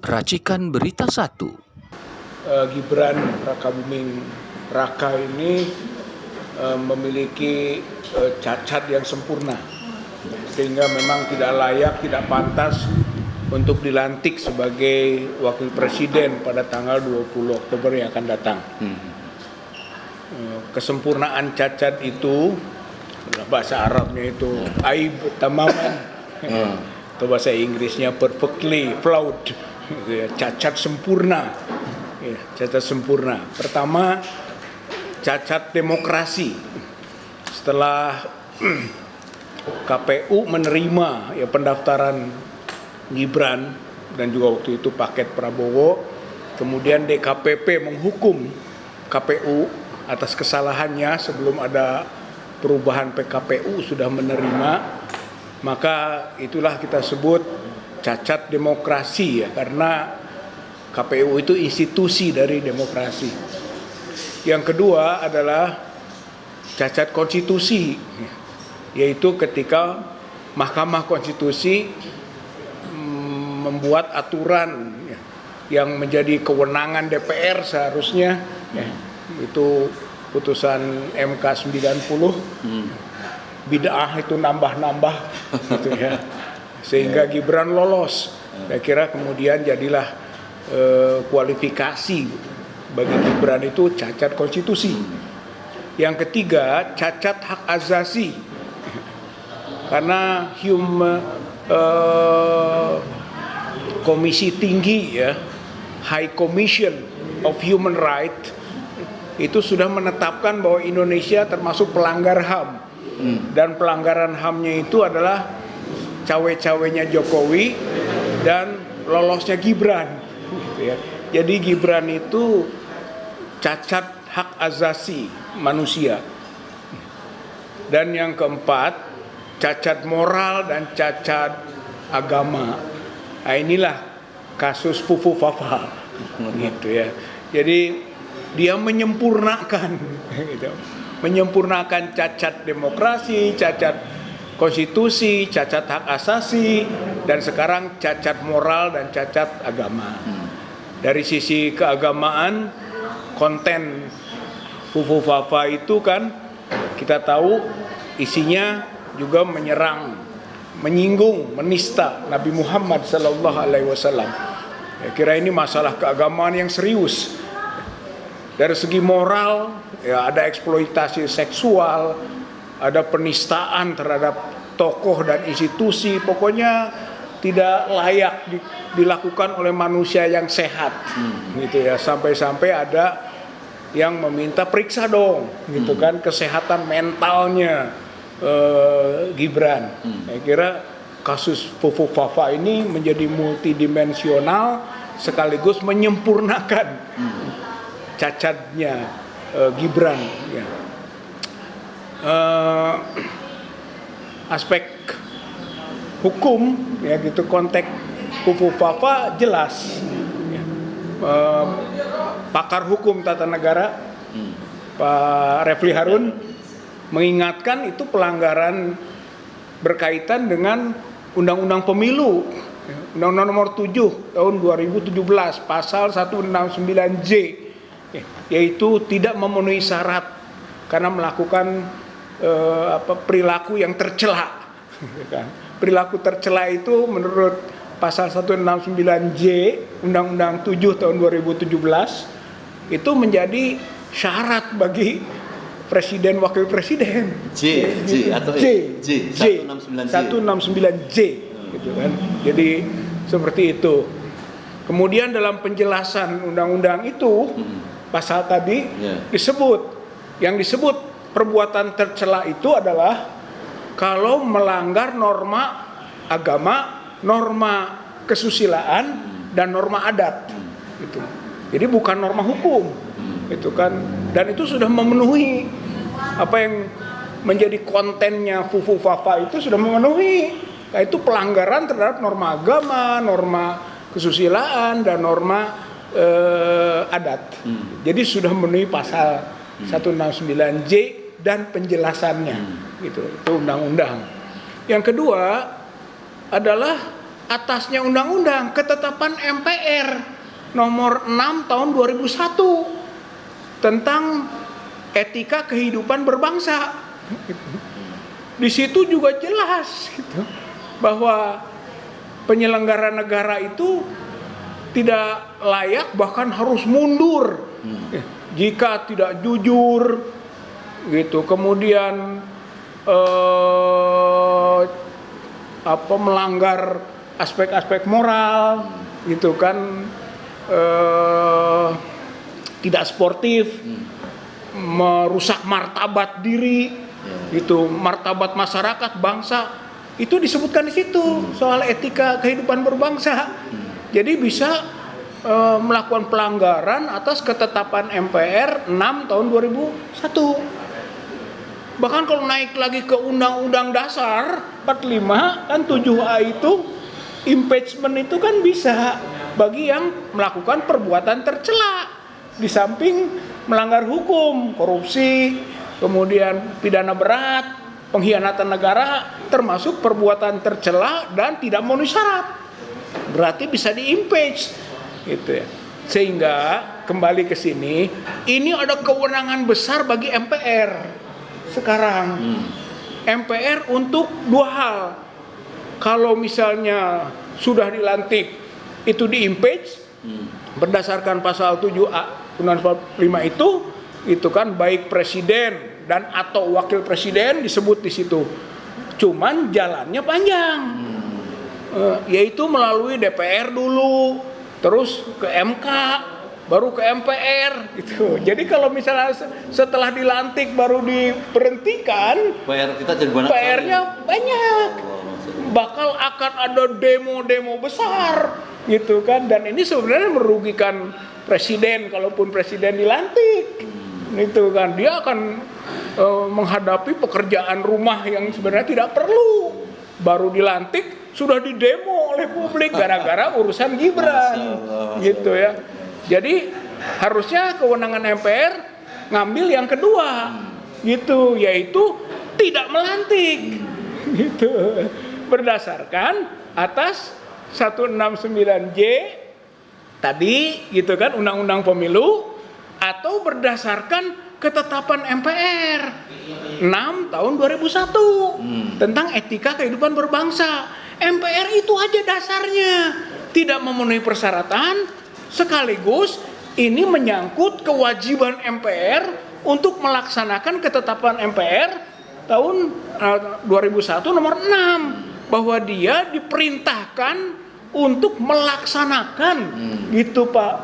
Racikan Berita 1. Gibran Rakabuming Raka ini memiliki cacat yang sempurna, sehingga memang tidak layak, tidak pantas untuk dilantik sebagai wakil presiden pada tanggal 20 Oktober yang akan datang. Kesempurnaan cacat itu, bahasa Arabnya itu aib tamaman, atau bahasa Inggrisnya perfectly flawed, cacat sempurna. Cacat sempurna. Pertama, cacat demokrasi. Setelah KPU menerima pendaftaran Gibran dan juga waktu itu paket Prabowo, kemudian DKPP menghukum KPU atas kesalahannya sebelum ada perubahan PKPU sudah menerima, maka itulah kita sebut cacat demokrasi, karena KPU itu institusi dari demokrasi. Yang kedua adalah cacat konstitusi, yaitu ketika Mahkamah Konstitusi membuat aturan yang menjadi kewenangan DPR seharusnya, itu putusan MK 90, bid'ah itu nambah-nambah gitu ya, sehingga Gibran lolos. Saya kira kemudian jadilah kualifikasi bagi Gibran itu cacat konstitusi. Yang ketiga, cacat hak asasi, karena Komisi Tinggi High Commission of Human Rights itu sudah menetapkan bahwa Indonesia termasuk pelanggar HAM, dan pelanggaran HAM-nya itu adalah cawe-cawenya Jokowi dan lolosnya Gibran. Jadi Gibran itu cacat hak asasi manusia. Dan yang keempat, cacat moral dan cacat agama. Nah, inilah kasus Fufu Fafa gitu ya. Jadi dia menyempurnakan gitu. Menyempurnakan cacat demokrasi, cacat konstitusi, cacat hak asasi, dan sekarang cacat moral dan cacat agama. Dari sisi keagamaan, konten Fufu Fafa itu kan kita tahu isinya juga menyerang, menyinggung, menista Nabi Muhammad SAW. Ya, kira ini masalah keagamaan yang serius. Dari segi moral, ya ada eksploitasi seksual, ada penistaan terhadap tokoh dan institusi, pokoknya tidak layak dilakukan oleh manusia yang sehat, gitu ya. Sampai-sampai ada yang meminta periksa dong, gitu kan, kesehatan mentalnya Gibran. Saya kira kasus Fufu Fafa ini menjadi multidimensional sekaligus menyempurnakan cacatnya Gibran. Ya. Aspek hukum, ya gitu, konteks Fufu Fafa jelas. Pakar hukum tata negara Pak Refli Harun mengingatkan itu pelanggaran berkaitan dengan Undang-Undang Pemilu, Undang-Undang Nomor 7 tahun 2017 pasal 169J, yaitu tidak memenuhi syarat karena melakukan perilaku yang tercela. Perilaku tercela itu menurut pasal 169J Undang-Undang 7 tahun 2017 itu menjadi syarat bagi presiden wakil presiden. J 169J gitu kan. Jadi seperti itu. Kemudian dalam penjelasan undang-undang itu pasal tadi yang disebut perbuatan tercela itu adalah kalau melanggar norma agama, norma kesusilaan, dan norma adat, gitu. Jadi bukan norma hukum, itu kan. Dan itu sudah memenuhi apa yang menjadi kontennya Fufu Fafa, itu sudah memenuhi. Nah, itu pelanggaran terhadap norma agama, norma kesusilaan, dan norma adat. Jadi sudah memenuhi pasal 169J dan penjelasannya, gitu. Itu undang-undang. Yang kedua adalah atasnya undang-undang ketetapan MPR nomor 6 tahun 2001 tentang etika kehidupan berbangsa. Di situ juga jelas gitu, bahwa penyelenggara negara itu tidak layak, bahkan harus mundur jika tidak jujur gitu. Kemudian melanggar aspek-aspek moral gitu kan, tidak sportif, merusak martabat diri itu, martabat masyarakat bangsa, itu disebutkan di situ soal etika kehidupan berbangsa. Jadi bisa melakukan pelanggaran atas ketetapan MPR 6 tahun 2001. Bahkan kalau naik lagi ke Undang-Undang Dasar 45 kan 7A itu, impeachment itu kan bisa bagi yang melakukan perbuatan tercela, di samping melanggar hukum, korupsi, kemudian pidana berat, pengkhianatan negara, termasuk perbuatan tercela dan tidak memenuhi syarat, berarti bisa di-impeach gitu ya. Sehingga kembali ke sini, ini ada kewenangan besar bagi MPR sekarang. MPR untuk dua hal. Kalau misalnya sudah dilantik itu di-impeach berdasarkan pasal 7A Undang-Undang 45 itu kan, baik presiden dan atau wakil presiden disebut di situ. Cuman jalannya panjang, yaitu melalui DPR dulu, terus ke MK, baru ke MPR gitu. Jadi kalau misalnya setelah dilantik baru diberhentikan, PR-nya banyak. Bakal akan ada demo-demo besar gitu kan, dan ini sebenarnya merugikan presiden kalaupun presiden dilantik. Itu kan dia akan menghadapi pekerjaan rumah yang sebenarnya tidak perlu. Baru dilantik sudah didemo oleh publik gara-gara urusan Gibran gitu ya. Jadi harusnya kewenangan MPR ngambil yang kedua gitu, yaitu tidak melantik gitu, berdasarkan atas 169J tadi gitu kan, Undang-Undang Pemilu, atau berdasarkan ketetapan MPR 6 tahun 2001 tentang etika kehidupan berbangsa. MPR itu aja dasarnya tidak memenuhi persyaratan, sekaligus ini menyangkut kewajiban MPR untuk melaksanakan ketetapan MPR tahun 2001 nomor 6, bahwa dia diperintahkan untuk melaksanakan gitu Pak.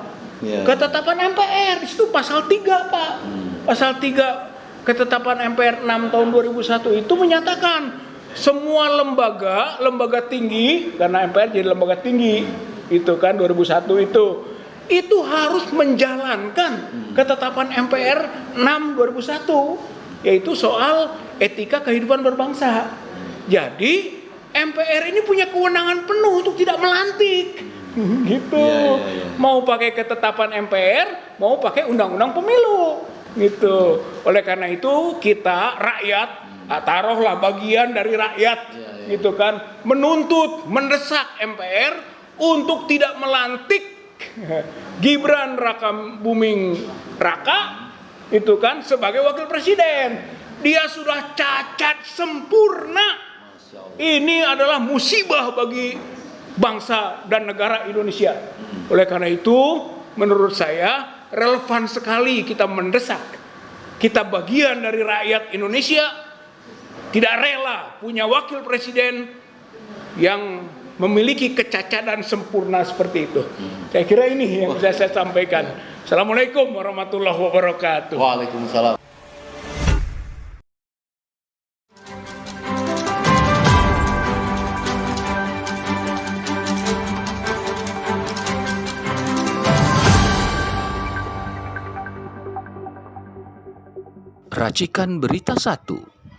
Ketetapan MPR itu pasal 3 Pak. Pasal 3 ketetapan MPR 6 tahun 2001 itu menyatakan semua lembaga tinggi, karena MPR jadi lembaga tinggi itu kan 2001 itu harus menjalankan ketetapan MPR 6 2001, yaitu soal etika kehidupan berbangsa. Jadi MPR ini punya kewenangan penuh untuk tidak melantik gitu. Mau pakai ketetapan MPR, mau pakai undang-undang pemilu gitu. Oleh karena itu kita rakyat, taruhlah bagian dari rakyat gitu kan, menuntut, mendesak MPR untuk tidak melantik Gibran Rakabuming Raka itu kan sebagai wakil presiden. Dia sudah cacat sempurna. Ini adalah musibah bagi bangsa dan negara Indonesia. Oleh karena itu, menurut saya relevan sekali kita mendesak. Kita bagian dari rakyat Indonesia, tidak rela punya wakil presiden yang memiliki kecacatan sempurna seperti itu. Saya kira ini yang bisa saya sampaikan. Assalamualaikum warahmatullahi wabarakatuh. Waalaikumsalam. Racikan Berita 1.